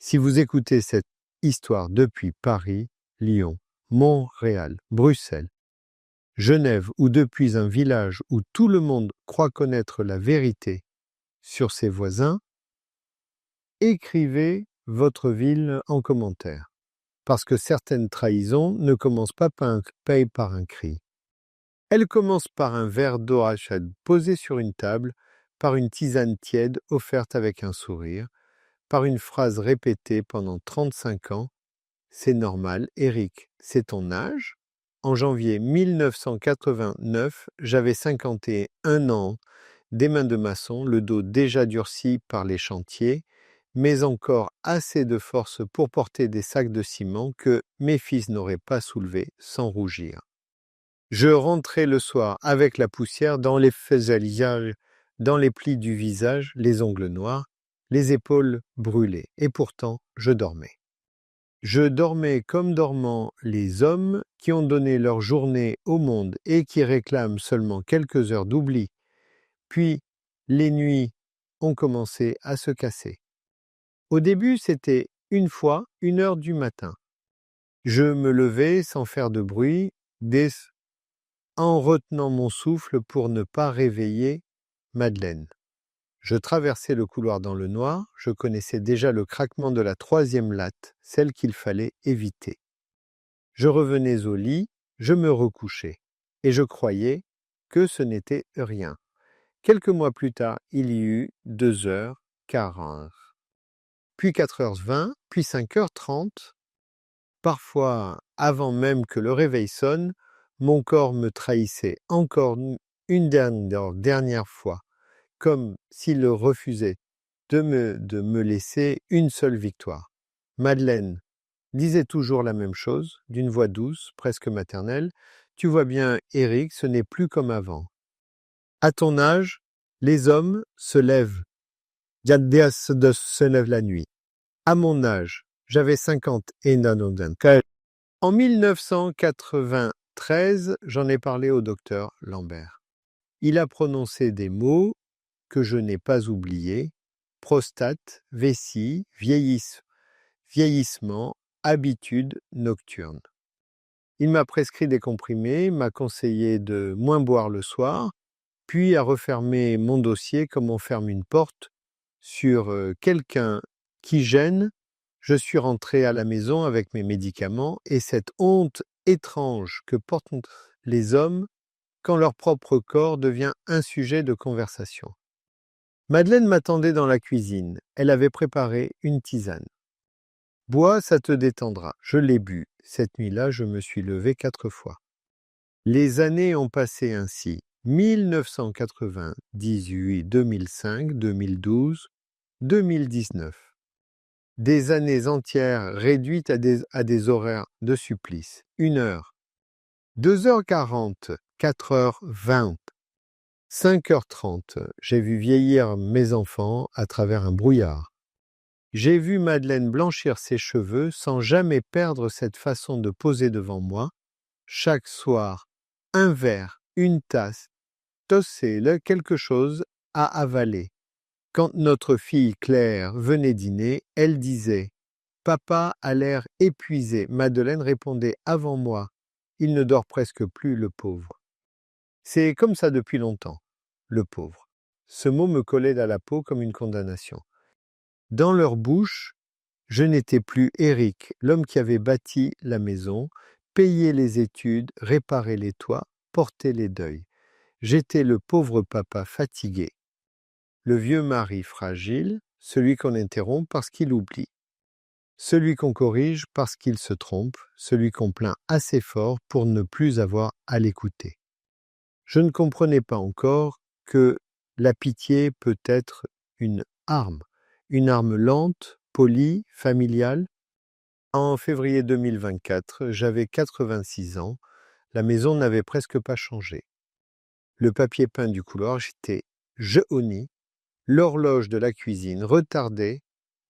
Si vous écoutez cette histoire depuis Paris, Lyon, Montréal, Bruxelles, Genève ou depuis un village où tout le monde croit connaître la vérité sur ses voisins, écrivez votre ville en commentaire, parce que certaines trahisons ne commencent pas par un cri. Elles commencent par un verre d'eau rachade posé sur une table, par une tisane tiède offerte avec un sourire, par une phrase répétée pendant 35 ans. C'est normal, Eric, c'est ton âge? En janvier 1989, j'avais 51 ans, des mains de maçon, le dos déjà durci par les chantiers, mais encore assez de force pour porter des sacs de ciment que mes fils n'auraient pas soulevés sans rougir. Je rentrais le soir avec la poussière dans les fésaliages, dans les plis du visage, les ongles noirs, les épaules brûlées, et pourtant je dormais. Je dormais comme dormant les hommes qui ont donné leur journée au monde et qui réclament seulement quelques heures d'oubli. Puis, les nuits ont commencé à se casser. Au début, c'était une fois 1 heure du matin. Je me levais sans faire de bruit, en retenant mon souffle pour ne pas réveiller Madeleine. Je traversais le couloir dans le noir, je connaissais déjà le craquement de la 3e latte, celle qu'il fallait éviter. Je revenais au lit, je me recouchais, et je croyais que ce n'était rien. Quelques mois plus tard, il y eut 2h15, puis 4h20, puis 5h30. Parfois, avant même que le réveil sonne, mon corps me trahissait encore une dernière fois, comme s'il refusait de me laisser une seule victoire. Madeleine disait toujours la même chose, d'une voix douce, presque maternelle. Tu vois bien, Eric, ce n'est plus comme avant. À ton âge, les hommes se lèvent. Se lèvent la nuit. À mon âge, j'avais 50 et en 1993, j'en ai parlé au docteur Lambert. Il a prononcé des mots que je n'ai pas oubliés: prostate, vessie, vieillissement, habitude nocturne. Il m'a prescrit des comprimés, m'a conseillé de moins boire le soir, puis a refermé mon dossier comme on ferme une porte sur quelqu'un qui gêne. Je suis rentré à la maison avec mes médicaments et cette honte étrange que portent les hommes quand leur propre corps devient un sujet de conversation. Madeleine m'attendait dans la cuisine. Elle avait préparé une tisane. Bois, ça te détendra. Je l'ai bu. Cette nuit-là, je me suis levé 4 fois. Les années ont passé ainsi. 1998, 2005, 2012, 2019. Des années entières réduites à des horaires de supplice. 1 heure, 2h40, 4h20, 5h30. J'ai vu vieillir mes enfants à travers un brouillard. J'ai vu Madeleine blanchir ses cheveux sans jamais perdre cette façon de poser devant moi. Chaque soir, un verre, une tasse, tosser quelque chose à avaler. Quand notre fille Claire venait dîner, elle disait « Papa a l'air épuisé ». Madeleine répondait avant moi « Il ne dort presque plus, le pauvre ». C'est comme ça depuis longtemps, le pauvre. Ce mot me collait à la peau comme une condamnation. Dans leur bouche, je n'étais plus Eric, l'homme qui avait bâti la maison, payé les études, réparé les toits, porté les deuils. J'étais le pauvre papa fatigué, le vieux mari fragile, celui qu'on interrompt parce qu'il oublie, celui qu'on corrige parce qu'il se trompe, celui qu'on plaint assez fort pour ne plus avoir à l'écouter. Je ne comprenais pas encore que la pitié peut être une arme lente, polie, familiale. En février 2024, j'avais 86 ans, la maison n'avait presque pas changé. Le papier peint du couloir était jauni, l'horloge de la cuisine retardée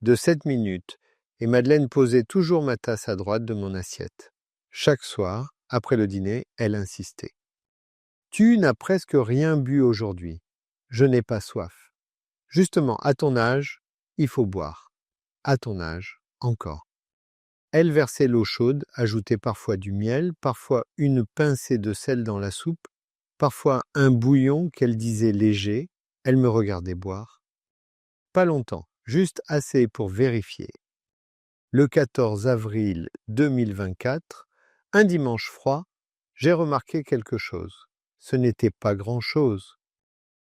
de 7 minutes et Madeleine posait toujours ma tasse à droite de mon assiette. Chaque soir, après le dîner, elle insistait. Tu n'as presque rien bu aujourd'hui. Je n'ai pas soif. Justement, à ton âge, il faut boire. À ton âge, encore. Elle versait l'eau chaude, ajoutait parfois du miel, parfois une pincée de sel dans la soupe, parfois un bouillon qu'elle disait léger. Elle me regardait boire. Pas longtemps, juste assez pour vérifier. Le 14 avril 2024, un dimanche froid, j'ai remarqué quelque chose. Ce n'était pas grand-chose.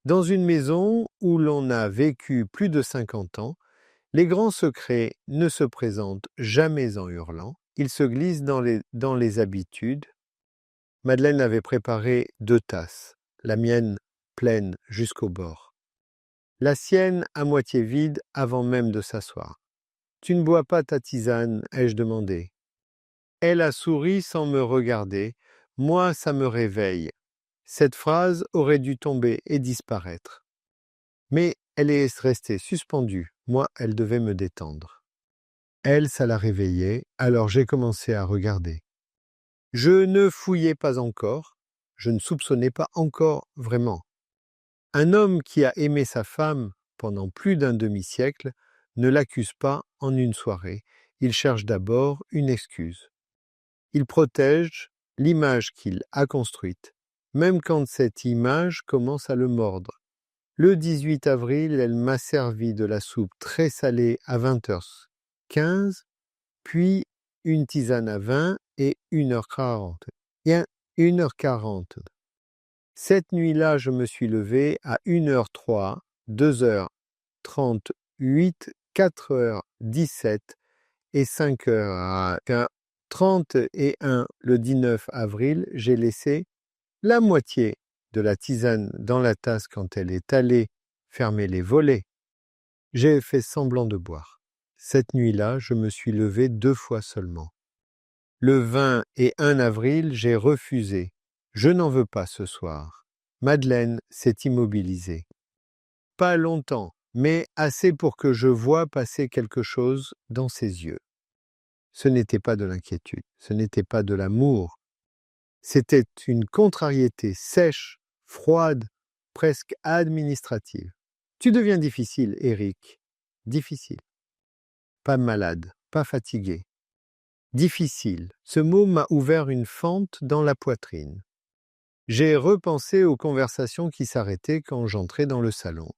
Dans une maison où l'on a vécu plus de 50 ans, les grands secrets ne se présentent jamais en hurlant, ils se glissent dans les habitudes. Madeleine avait préparé 2 tasses, la mienne pleine jusqu'au bord. La sienne à moitié vide avant même de s'asseoir. « Tu ne bois pas ta tisane ?» ai-je demandé. Elle a souri sans me regarder. « Moi, ça me réveille. » Cette phrase aurait dû tomber et disparaître. Mais elle est restée suspendue. Moi, elle devait me détendre. Elle, ça la réveillait, alors j'ai commencé à regarder. Je ne fouillais pas encore, je ne soupçonnais pas encore vraiment. Un homme qui a aimé sa femme pendant plus d'un demi-siècle ne l'accuse pas en une soirée, il cherche d'abord une excuse. Il protège l'image qu'il a construite, même quand cette image commence à le mordre. Le 18 avril, elle m'a servi de la soupe très salée à 20h15, puis une tisane à 20 et 1h40. Bien, 1h40. Cette nuit-là, je me suis levé à 1h03, 2h38, 4h17 et 5h31 le 19 avril, j'ai laissé la moitié de la tisane dans la tasse quand elle est allée fermer les volets. J'ai fait semblant de boire. Cette nuit-là, je me suis levé 2 fois seulement. Le 20 et 1 avril, j'ai refusé. Je n'en veux pas ce soir. Madeleine s'est immobilisée. Pas longtemps, mais assez pour que je voie passer quelque chose dans ses yeux. Ce n'était pas de l'inquiétude, ce n'était pas de l'amour. C'était une contrariété sèche, froide, presque administrative. Tu deviens difficile, Éric. Difficile. Pas malade, pas fatigué. Difficile. Ce mot m'a ouvert une fente dans la poitrine. J'ai repensé aux conversations qui s'arrêtaient quand j'entrais dans le salon,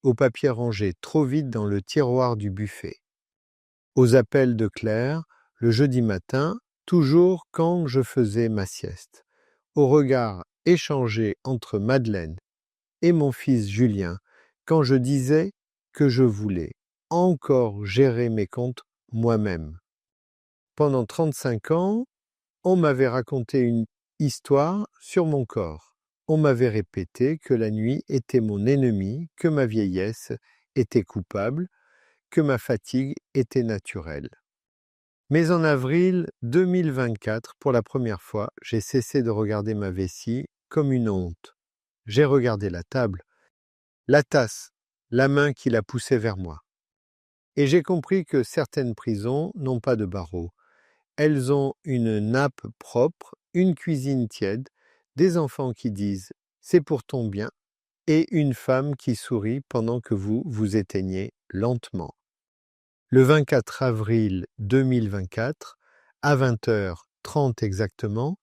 aux papiers rangés trop vite dans le tiroir du buffet, aux appels de Claire le jeudi matin, toujours quand je faisais ma sieste, aux regards échangés entre Madeleine et mon fils Julien quand je disais que je voulais encore gérer mes comptes moi-même. Pendant 35 ans, on m'avait raconté une histoire sur mon corps. On m'avait répété que la nuit était mon ennemi, que ma vieillesse était coupable, que ma fatigue était naturelle. Mais en avril 2024, pour la première fois, j'ai cessé de regarder ma vessie comme une honte. J'ai regardé la table, la tasse, la main qui la poussait vers moi. Et j'ai compris que certaines prisons n'ont pas de barreaux. Elles ont une nappe propre, une cuisine tiède, des enfants qui disent « c'est pour ton bien » et une femme qui sourit pendant que vous vous éteignez lentement. Le 24 avril 2024, à 20h30 exactement,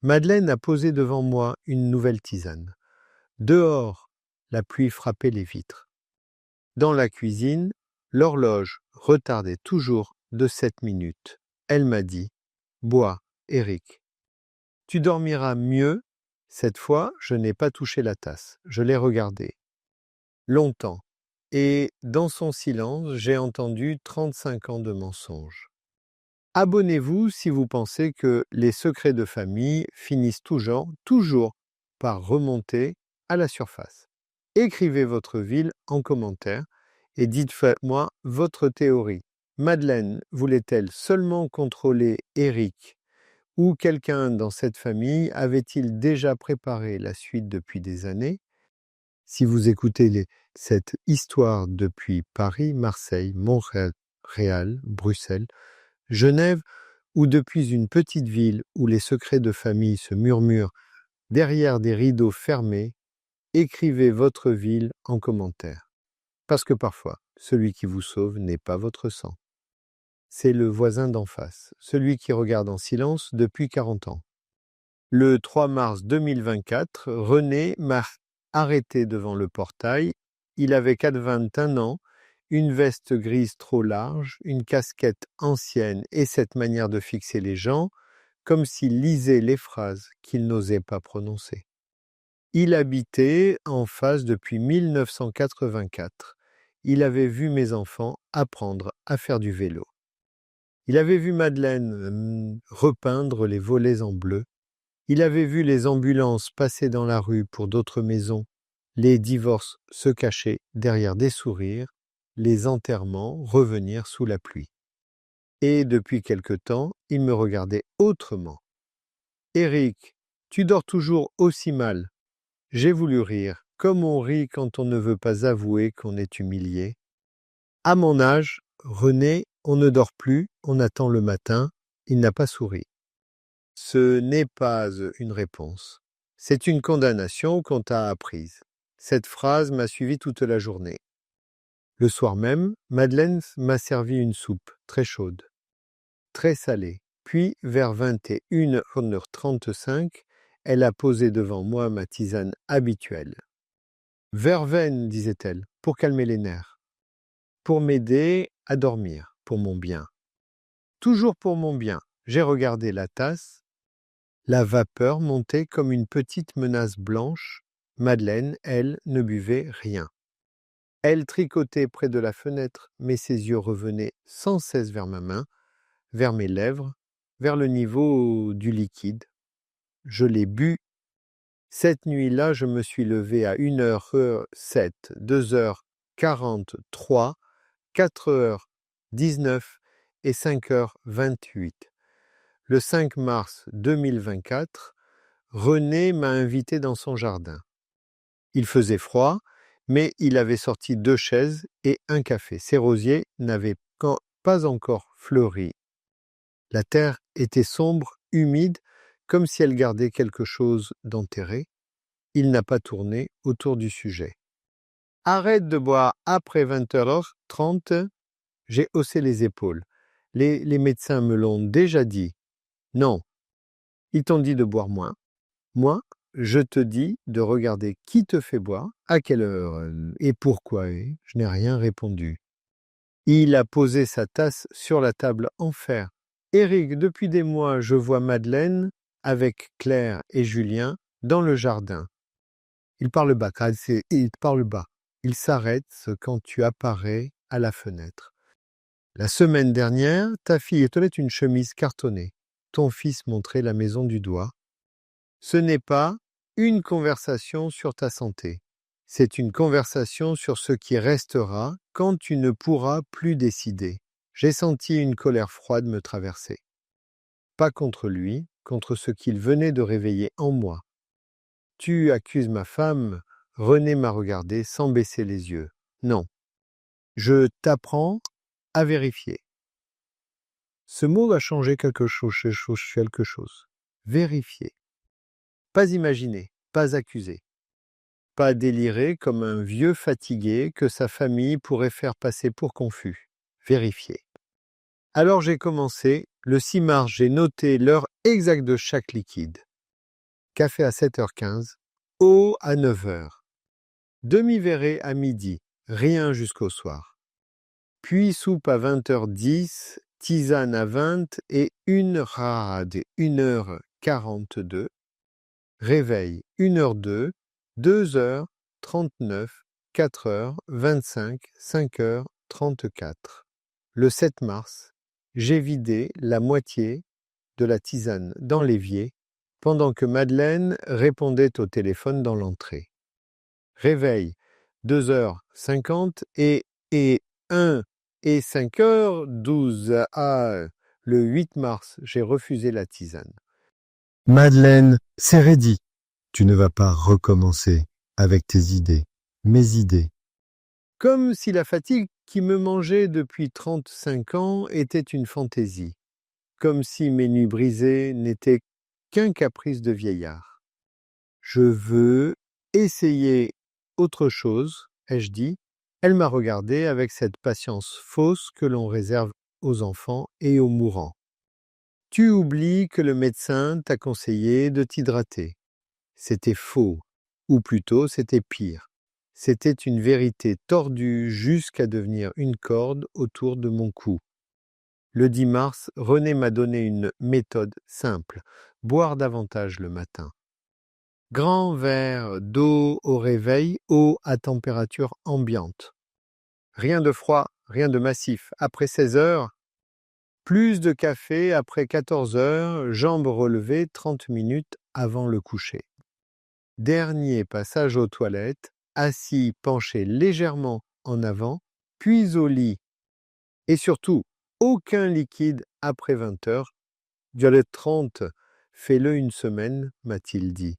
Madeleine a posé devant moi une nouvelle tisane. Dehors, la pluie frappait les vitres. Dans la cuisine, l'horloge retardait toujours de 7 minutes. Elle m'a dit « Bois, Éric. Tu dormiras mieux. » Cette fois, je n'ai pas touché la tasse. Je l'ai regardée. Longtemps. Et dans son silence, j'ai entendu 35 ans de mensonges. Abonnez-vous si vous pensez que les secrets de famille finissent toujours par remonter à la surface. Écrivez votre ville en commentaire et dites-moi votre théorie. Madeleine voulait-elle seulement contrôler Éric ou quelqu'un dans cette famille avait-il déjà préparé la suite depuis des années? Si vous écoutez cette histoire depuis Paris, Marseille, Montréal, Bruxelles, Genève, ou depuis une petite ville où les secrets de famille se murmurent derrière des rideaux fermés, écrivez votre ville en commentaire. Parce que parfois, celui qui vous sauve n'est pas votre sang. C'est le voisin d'en face, celui qui regarde en silence depuis 40 ans. Le 3 mars 2024, René m'a arrêté devant le portail. Il avait 21 ans, une veste grise trop large, une casquette ancienne et cette manière de fixer les gens, comme s'il lisait les phrases qu'il n'osait pas prononcer. Il habitait en face depuis 1984. Il avait vu mes enfants apprendre à faire du vélo. Il avait vu Madeleine repeindre les volets en bleu. Il avait vu les ambulances passer dans la rue pour d'autres maisons, les divorces se cacher derrière des sourires, les enterrements revenir sous la pluie. Et depuis quelque temps, il me regardait autrement. « Éric, tu dors toujours aussi mal. » J'ai voulu rire, comme on rit quand on ne veut pas avouer qu'on est humilié. À mon âge, René, on ne dort plus, on attend le matin. Il n'a pas souri. Ce n'est pas une réponse. C'est une condamnation qu'on t'a apprise. Cette phrase m'a suivi toute la journée. Le soir même, Madeleine m'a servi une soupe très chaude, très salée. Puis, vers 21h35, elle a posé devant moi ma tisane habituelle. Verveine, disait-elle, pour calmer les nerfs, pour m'aider à dormir, pour mon bien. Toujours pour mon bien. J'ai regardé la tasse. La vapeur montait comme une petite menace blanche. Madeleine, elle, ne buvait rien. Elle tricotait près de la fenêtre, mais ses yeux revenaient sans cesse vers ma main, vers mes lèvres, vers le niveau du liquide. Je l'ai bu. Cette nuit-là, je me suis levé à 1h07, 2h43, 4h19 et 5h28. Le 5 mars 2024, René m'a invité dans son jardin. Il faisait froid, mais il avait sorti 2 chaises et un café. Ses rosiers n'avaient pas encore fleuri. La terre était sombre, humide, comme si elle gardait quelque chose d'enterré. Il n'a pas tourné autour du sujet. « Arrête de boire après 20h30. » J'ai haussé les épaules. Les médecins me l'ont déjà dit. Non, ils t'ont dit de boire moins. Moi, je te dis de regarder qui te fait boire, à quelle heure et pourquoi. Je n'ai rien répondu. Il a posé sa tasse sur la table en fer. Éric, depuis des mois, je vois Madeleine avec Claire et Julien dans le jardin. Il parle bas, il parle bas. Il s'arrête quand tu apparais à la fenêtre. La semaine dernière, ta fille tenait une chemise cartonnée. Ton fils montrait la maison du doigt. Ce n'est pas une conversation sur ta santé. C'est une conversation sur ce qui restera quand tu ne pourras plus décider. J'ai senti une colère froide me traverser. Pas contre lui, contre ce qu'il venait de réveiller en moi. Tu accuses ma femme. René m'a regardé sans baisser les yeux. Non. Je t'apprends à vérifier. Ce mot a changé quelque chose. Vérifier. Pas imaginer, pas accuser. Pas délirer comme un vieux fatigué que sa famille pourrait faire passer pour confus. Vérifier. Alors j'ai commencé. Le 6 mars, j'ai noté l'heure exacte de chaque liquide. Café à 7h15, eau à 9h. Demi-verré à midi, rien jusqu'au soir. Puis soupe à 20h10, tisane à 20 et une rade, 1h42. Réveil, 1h02, 2h39, 4h25, 5h34. Le 7 mars, j'ai vidé la moitié de la tisane dans l'évier pendant que Madeleine répondait au téléphone dans l'entrée. Réveil, 2h50 et 1 et 5h12. Le 8 mars, j'ai refusé la tisane. Madeleine, c'est Reddy. Tu ne vas pas recommencer avec tes idées, mes idées. Comme si la fatigue qui me mangeait depuis 35 ans était une fantaisie. Comme si mes nuits brisées n'étaient qu'un caprice de vieillard. Je veux essayer autre chose, ai-je dit. Elle m'a regardé avec cette patience fausse que l'on réserve aux enfants et aux mourants. Tu oublies que le médecin t'a conseillé de t'hydrater. C'était faux, ou plutôt c'était pire. C'était une vérité tordue jusqu'à devenir une corde autour de mon cou. Le 10 mars, René m'a donné une méthode simple, boire davantage le matin. Grand verre d'eau au réveil, eau à température ambiante. Rien de froid, rien de massif. Après 16 heures, plus de café après 14 heures, jambes relevées 30 minutes avant le coucher. Dernier passage aux toilettes, assis penché légèrement en avant, puis au lit. Et surtout, aucun liquide après 20 heures. Dialogue 30, fais-le une semaine, m'a-t-il dit.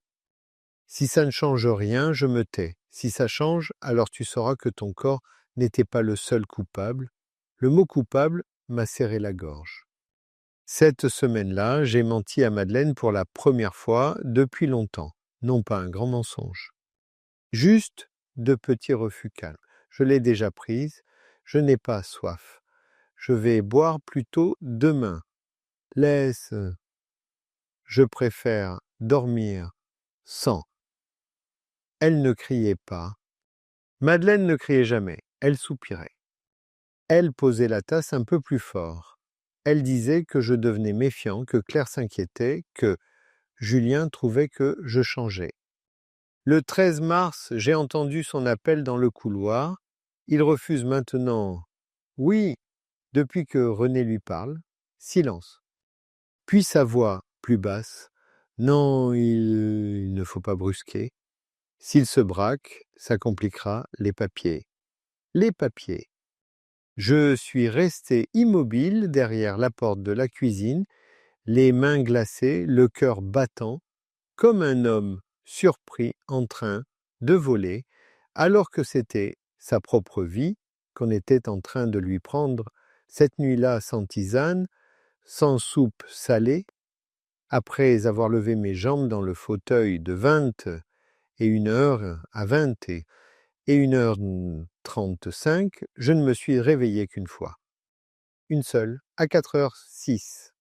Si ça ne change rien, je me tais. Si ça change, alors tu sauras que ton corps n'était pas le seul coupable. Le mot coupable m'a serré la gorge. Cette semaine-là, j'ai menti à Madeleine pour la première fois depuis longtemps. Non pas un grand mensonge. Juste de petits refus calmes. Je l'ai déjà prise. Je n'ai pas soif. Je vais boire plutôt demain. Laisse. Je préfère dormir sans. Elle ne criait pas. Madeleine ne criait jamais. Elle soupirait. Elle posait la tasse un peu plus fort. Elle disait que je devenais méfiant, que Claire s'inquiétait, que Julien trouvait que je changeais. Le 13 mars, j'ai entendu son appel dans le couloir. Il refuse maintenant. Oui, depuis que René lui parle. Silence. Puis sa voix, plus basse. Non, il ne faut pas brusquer. S'il se braque, ça compliquera les papiers. Les papiers. Je suis resté immobile derrière la porte de la cuisine, les mains glacées, le cœur battant, comme un homme surpris en train de voler, alors que c'était sa propre vie qu'on était en train de lui prendre cette nuit-là sans tisane, sans soupe salée, après avoir levé mes jambes dans le fauteuil de 21h à 20 et 1h35, je ne me suis réveillé qu'une fois. Une seule, à 4h06.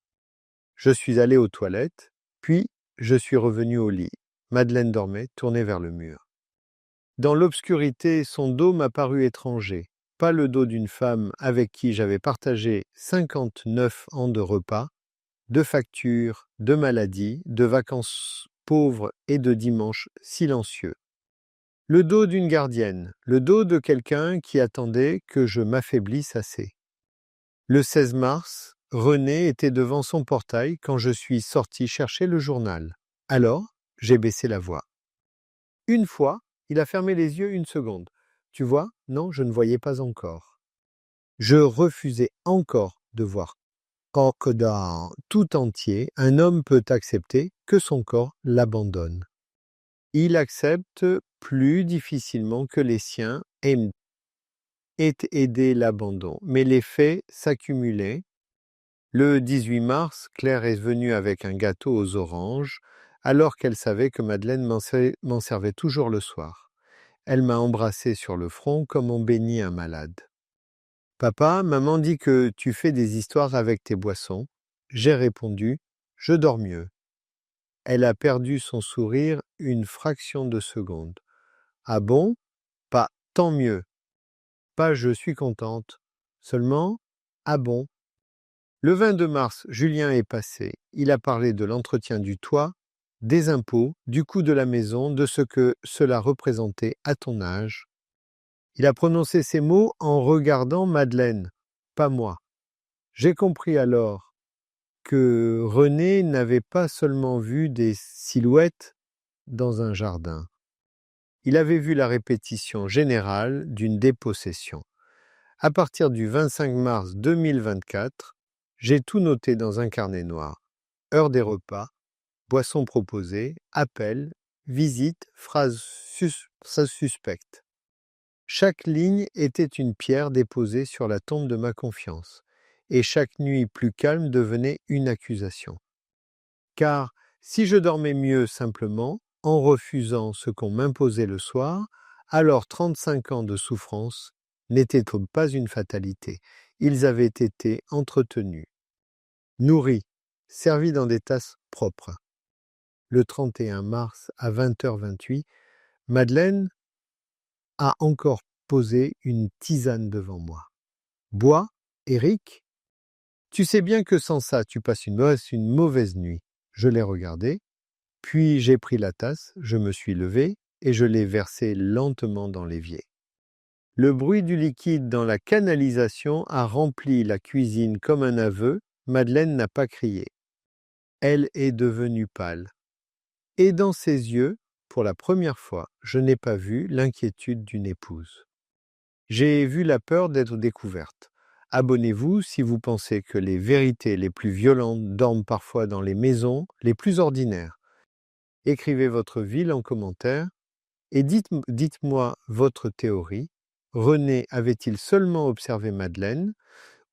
Je suis allé aux toilettes, puis je suis revenu au lit. Madeleine dormait, tournée vers le mur. Dans l'obscurité, son dos m'a paru étranger. Pas le dos d'une femme avec qui j'avais partagé 59 ans de repas, de factures, de maladies, de vacances pauvres et de dimanches silencieux. Le dos d'une gardienne, le dos de quelqu'un qui attendait que je m'affaiblisse assez. Le 16 mars, René était devant son portail quand je suis sorti chercher le journal. Alors, j'ai baissé la voix. Une fois, il a fermé les yeux une seconde. Tu vois? Non, je ne voyais pas encore. Je refusais encore de voir. Or que dans tout entier, un homme peut accepter que son corps l'abandonne. Il accepte plus difficilement que les siens aient aidé l'abandon. Mais les faits s'accumulaient. Le 18 mars, Claire est venue avec un gâteau aux oranges, alors qu'elle savait que Madeleine m'en servait toujours le soir. Elle m'a embrassé sur le front comme on bénit un malade. « Papa, maman dit que tu fais des histoires avec tes boissons. » J'ai répondu « Je dors mieux. » Elle a perdu son sourire une fraction de seconde. « Ah bon? Pas tant mieux. Pas je suis contente. Seulement, ah bon? » Le 22 mars, Julien est passé. Il a parlé de l'entretien du toit, des impôts, du coût de la maison, de ce que cela représentait à ton âge. Il a prononcé ces mots en regardant Madeleine, pas moi. J'ai compris alors que René n'avait pas seulement vu des silhouettes dans un jardin. Il avait vu la répétition générale d'une dépossession. À partir du 25 mars 2024, j'ai tout noté dans un carnet noir. Heure des repas, boissons proposées, appels, visites, phrases suspectes. Chaque ligne était une pierre déposée sur la tombe de ma confiance, et chaque nuit plus calme devenait une accusation. Car si je dormais mieux simplement, en refusant ce qu'on m'imposait le soir, alors 35 ans de souffrance n'étaient pas une fatalité. Ils avaient été entretenus, nourris, servis dans des tasses propres. Le 31 mars à 20h28, Madeleine a encore posé une tisane devant moi. « Bois, Éric ? Tu sais bien que sans ça, tu passes une mauvaise nuit. » Je l'ai regardé, puis j'ai pris la tasse, je me suis levé et je l'ai versée lentement dans l'évier. Le bruit du liquide dans la canalisation a rempli la cuisine comme un aveu. Madeleine n'a pas crié. Elle est devenue pâle. Et dans ses yeux, pour la première fois, je n'ai pas vu l'inquiétude d'une épouse. J'ai vu la peur d'être découverte. Abonnez-vous si vous pensez que les vérités les plus violentes dorment parfois dans les maisons les plus ordinaires. Écrivez votre ville en commentaire et dites-moi votre théorie. René avait-il seulement observé Madeleine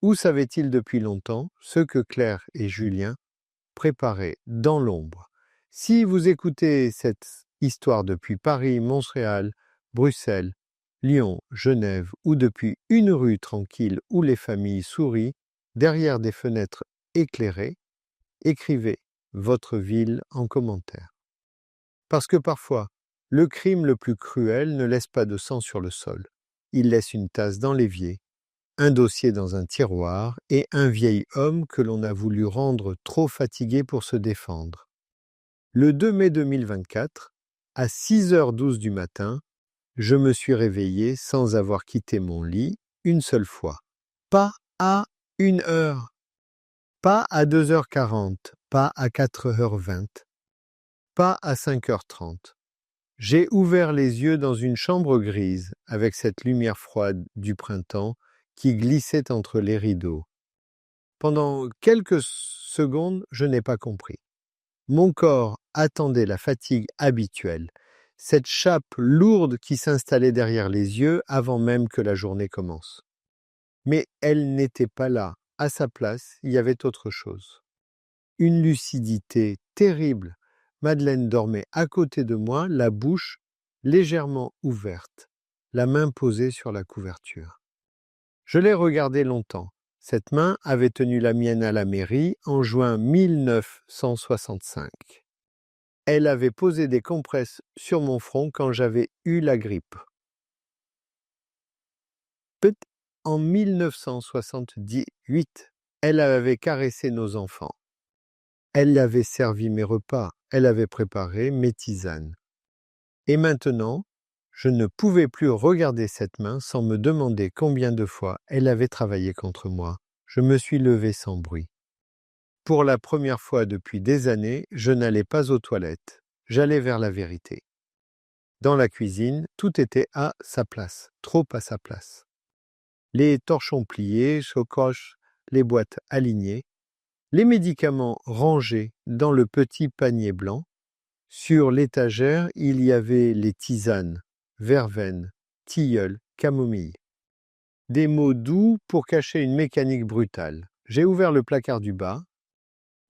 ou savait-il depuis longtemps ce que Claire et Julien préparaient dans l'ombre? Si vous écoutez cette histoire depuis Paris, Montréal, Bruxelles, Lyon, Genève ou depuis une rue tranquille où les familles sourient derrière des fenêtres éclairées, écrivez votre ville en commentaire. Parce que parfois, le crime le plus cruel ne laisse pas de sang sur le sol. Il laisse une tasse dans l'évier, un dossier dans un tiroir et un vieil homme que l'on a voulu rendre trop fatigué pour se défendre. Le 2 mai 2024, à 6h12 du matin, je me suis réveillé sans avoir quitté mon lit une seule fois. Pas à 1h, pas à 2h40, pas à 4h20, pas à 5h30. J'ai ouvert les yeux dans une chambre grise avec cette lumière froide du printemps qui glissait entre les rideaux. Pendant quelques secondes, je n'ai pas compris. Mon corps attendait la fatigue habituelle, cette chape lourde qui s'installait derrière les yeux avant même que la journée commence. Mais elle n'était pas là. À sa place, il y avait autre chose. Une lucidité terrible. Madeleine dormait à côté de moi, la bouche légèrement ouverte, la main posée sur la couverture. Je l'ai regardée longtemps. Cette main avait tenu la mienne à la mairie en juin 1965. Elle avait posé des compresses sur mon front quand j'avais eu la grippe. En 1978, elle avait caressé nos enfants. Elle avait servi mes repas, elle avait préparé mes tisanes. Et maintenant, je ne pouvais plus regarder cette main sans me demander combien de fois elle avait travaillé contre moi. Je me suis levé sans bruit. Pour la première fois depuis des années, je n'allais pas aux toilettes. J'allais vers la vérité. Dans la cuisine, tout était à sa place, trop à sa place. Les torchons pliés, chocoches, les boîtes alignées, les médicaments rangés dans le petit panier blanc. Sur l'étagère, il y avait les tisanes, verveine, tilleul, camomille. Des mots doux pour cacher une mécanique brutale. J'ai ouvert le placard du bas.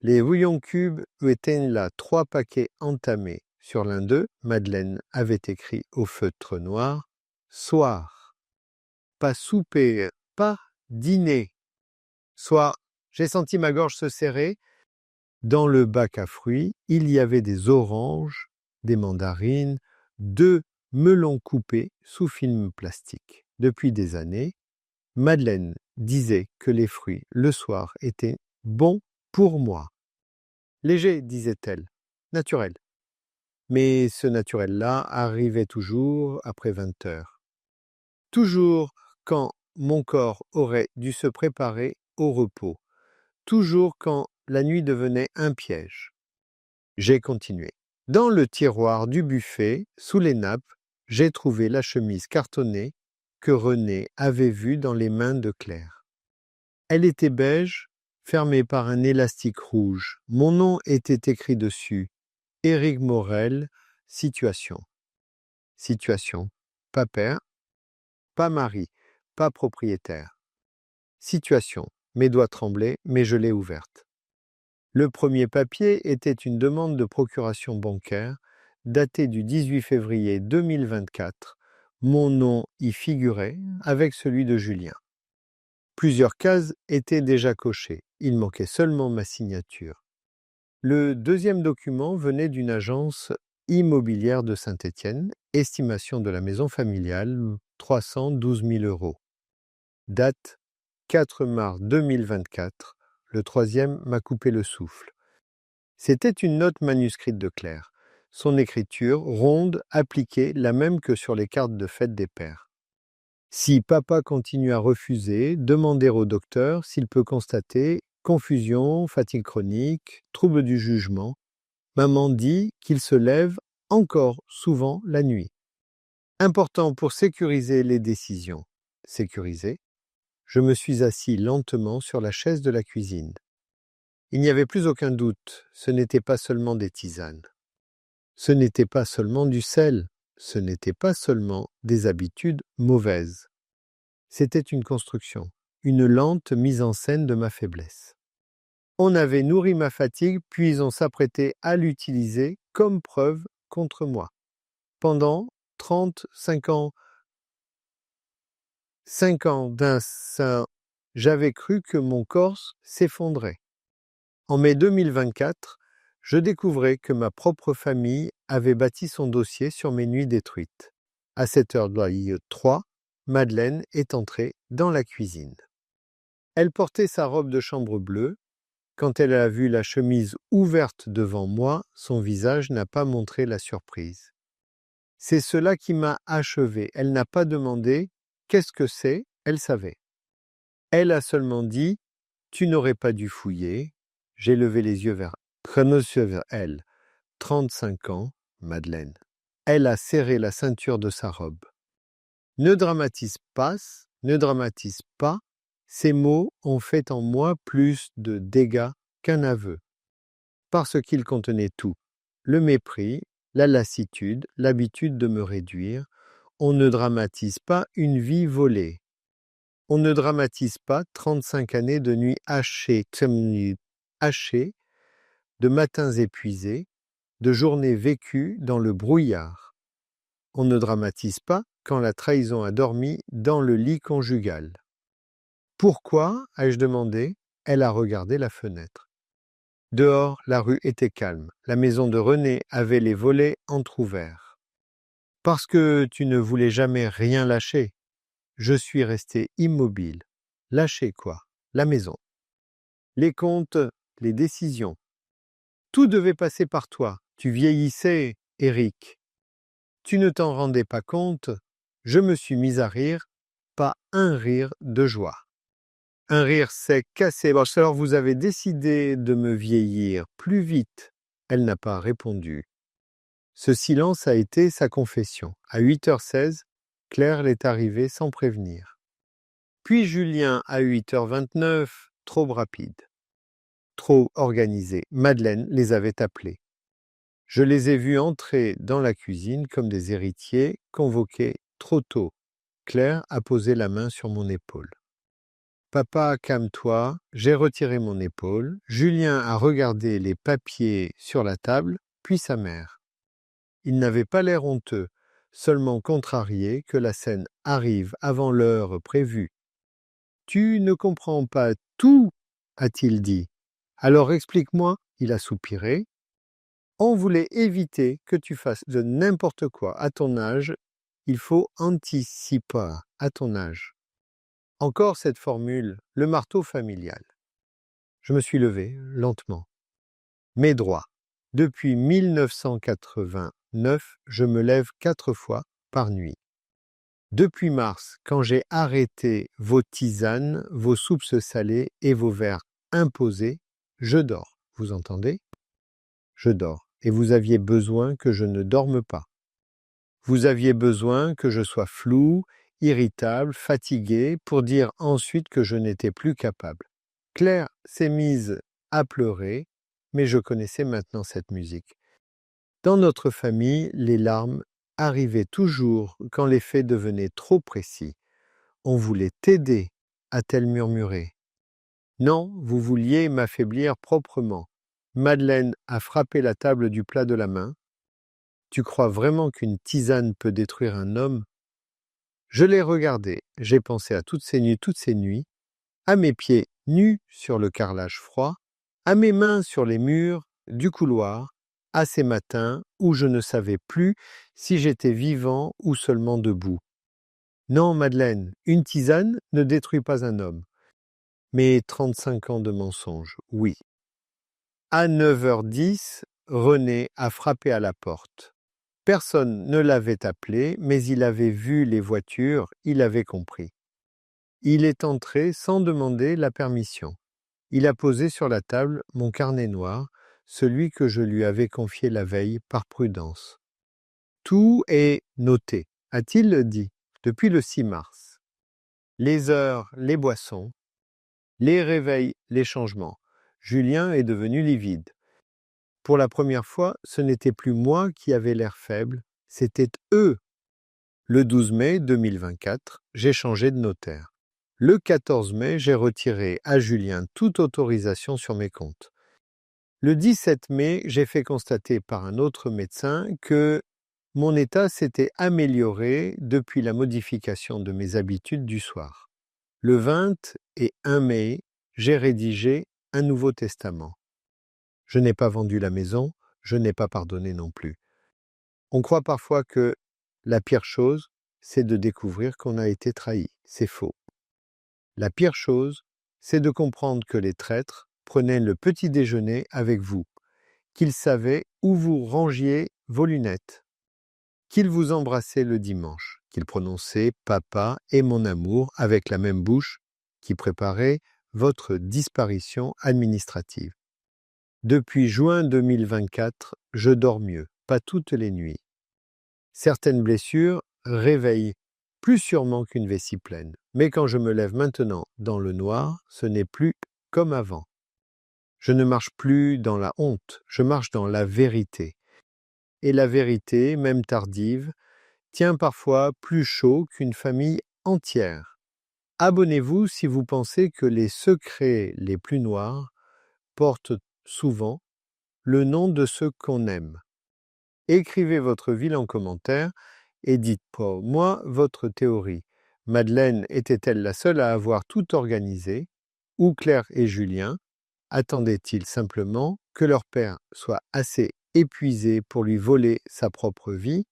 Les bouillons cubes étaient là, 3 paquets entamés. Sur l'un d'eux, Madeleine avait écrit au feutre noir « Soir ». Pas souper, pas dîner. Soir, j'ai senti ma gorge se serrer. Dans le bac à fruits, il y avait des oranges, des mandarines, 2 melons coupés sous film plastique. Depuis des années, Madeleine disait que les fruits, le soir, étaient bons pour moi. Léger, disait-elle, naturel. Mais ce naturel-là arrivait toujours après 20h. Toujours quand mon corps aurait dû se préparer au repos. Toujours quand la nuit devenait un piège. J'ai continué. Dans le tiroir du buffet, sous les nappes, j'ai trouvé la chemise cartonnée que René avait vue dans les mains de Claire. Elle était beige, fermée par un élastique rouge. Mon nom était écrit dessus. Éric Morel, situation. Situation. Pas père, pas mari, pas propriétaire. Situation. Mes doigts tremblaient, mais je l'ai ouverte. Le premier papier était une demande de procuration bancaire datée du 18 février 2024. Mon nom y figurait avec celui de Julien. Plusieurs cases étaient déjà cochées. Il manquait seulement ma signature. Le deuxième document venait d'une agence immobilière de Saint-Étienne, estimation de la maison familiale, 312 000 €. Date 4 mars 2024. Le troisième m'a coupé le souffle. C'était une note manuscrite de Claire. Son écriture, ronde, appliquée, la même que sur les cartes de fête des pères. Si papa continue à refuser, demander au docteur s'il peut constater confusion, fatigue chronique, trouble du jugement. Maman dit qu'il se lève encore souvent la nuit. Important pour sécuriser les décisions. Sécuriser. Je me suis assis lentement sur la chaise de la cuisine. Il n'y avait plus aucun doute, ce n'était pas seulement des tisanes. Ce n'était pas seulement du sel, ce n'était pas seulement des habitudes mauvaises. C'était une construction, une lente mise en scène de ma faiblesse. On avait nourri ma fatigue, puis on s'apprêtait à l'utiliser comme preuve contre moi. Pendant 35 ans, 5 ans d'un sein, j'avais cru que mon corps s'effondrait. En mai 2024, je découvrais que ma propre famille avait bâti son dossier sur mes nuits détruites. À 7h03, Madeleine est entrée dans la cuisine. Elle portait sa robe de chambre bleue. Quand elle a vu la chemise ouverte devant moi, son visage n'a pas montré la surprise. C'est cela qui m'a achevé. Elle n'a pas demandé « Qu'est-ce que c'est ?» Elle savait. Elle a seulement dit « Tu n'aurais pas dû fouiller ». J'ai levé les yeux vers elle. 35 ans, Madeleine. Elle a serré la ceinture de sa robe. Ne dramatise pas, ces mots ont fait en moi plus de dégâts qu'un aveu. Parce qu'ils contenaient tout. Le mépris, la lassitude, l'habitude de me réduire. On ne dramatise pas une vie volée. On ne dramatise pas 35 années de nuits hachées, de matins épuisés, de journées vécues dans le brouillard. On ne dramatise pas quand la trahison a dormi dans le lit conjugal. Pourquoi, ai-je demandé? Elle a regardé la fenêtre. Dehors, la rue était calme. La maison de René avait les volets entr'ouverts. Parce que tu ne voulais jamais rien lâcher. Je suis resté immobile. Lâcher quoi? La maison. Les comptes, les décisions. Tout devait passer par toi. Tu vieillissais, Éric. Tu ne t'en rendais pas compte. Je me suis mis à rire, pas un rire de joie. Un rire sec, cassé. Bon, alors vous avez décidé de me vieillir plus vite. Elle n'a pas répondu. Ce silence a été sa confession. À 8h16, Claire est arrivée sans prévenir. Puis Julien à 8h29, trop rapide. Trop organisé. Madeleine les avait appelés. Je les ai vus entrer dans la cuisine comme des héritiers convoqués trop tôt. Claire a posé la main sur mon épaule. Papa, calme-toi. J'ai retiré mon épaule. Julien a regardé les papiers sur la table, puis sa mère. Il n'avait pas l'air honteux, seulement contrarié que la scène arrive avant l'heure prévue. Tu ne comprends pas tout, a-t-il dit. Alors explique-moi, il a soupiré. On voulait éviter que tu fasses de n'importe quoi à ton âge. Il faut anticiper à ton âge. Encore cette formule, le marteau familial. Je me suis levé, lentement. Mes droits. Depuis 1989, je me lève 4 fois par nuit. Depuis mars, quand j'ai arrêté vos tisanes, vos soupes salées et vos verres imposés, je dors. Vous entendez? Je dors. Et vous aviez besoin que je ne dorme pas. Vous aviez besoin que je sois flou, irritable, fatigué, pour dire ensuite que je n'étais plus capable. Claire s'est mise à pleurer, mais je connaissais maintenant cette musique. Dans notre famille, les larmes arrivaient toujours quand les faits devenaient trop précis. On voulait t'aider, a-t-elle murmuré. Non, vous vouliez m'affaiblir proprement. Madeleine a frappé la table du plat de la main. Tu crois vraiment qu'une tisane peut détruire un homme? Je l'ai regardé, j'ai pensé à toutes ces nuits, à mes pieds nus sur le carrelage froid, à mes mains sur les murs du couloir, à ces matins où je ne savais plus si j'étais vivant ou seulement debout. Non, Madeleine, une tisane ne détruit pas un homme. Mais 35 ans de mensonges, oui. À 9h10, René a frappé à la porte. Personne ne l'avait appelé, mais il avait vu les voitures, il avait compris. Il est entré sans demander la permission. Il a posé sur la table mon carnet noir, celui que je lui avais confié la veille par prudence. Tout est noté, a-t-il dit, depuis le 6 mars. Les heures, les boissons, les réveils, les changements. Julien est devenu livide. Pour la première fois, ce n'était plus moi qui avais l'air faible, c'était eux. Le 12 mai 2024, j'ai changé de notaire. Le 14 mai, j'ai retiré à Julien toute autorisation sur mes comptes. Le 17 mai, j'ai fait constater par un autre médecin que mon état s'était amélioré depuis la modification de mes habitudes du soir. Le 21 mai, j'ai rédigé un Nouveau Testament. Je n'ai pas vendu la maison, je n'ai pas pardonné non plus. On croit parfois que la pire chose, c'est de découvrir qu'on a été trahi. C'est faux. La pire chose, c'est de comprendre que les traîtres prenaient le petit déjeuner avec vous, qu'ils savaient où vous rangiez vos lunettes, qu'ils vous embrassaient le dimanche, qu'ils prononçaient « papa » et « mon amour » avec la même bouche qui préparait votre disparition administrative. Depuis juin 2024, je dors mieux, pas toutes les nuits. Certaines blessures réveillent plus sûrement qu'une vessie pleine. Mais quand je me lève maintenant dans le noir, ce n'est plus comme avant. Je ne marche plus dans la honte, je marche dans la vérité. Et la vérité, même tardive, tient parfois plus chaud qu'une famille entière. Abonnez-vous si vous pensez que les secrets les plus noirs portent souvent le nom de ceux qu'on aime. Écrivez votre ville en commentaire et dites pour moi votre théorie. Madeleine était-elle la seule à avoir tout organisé, ou Claire et Julien attendaient-ils simplement que leur père soit assez épuisé pour lui voler sa propre vie?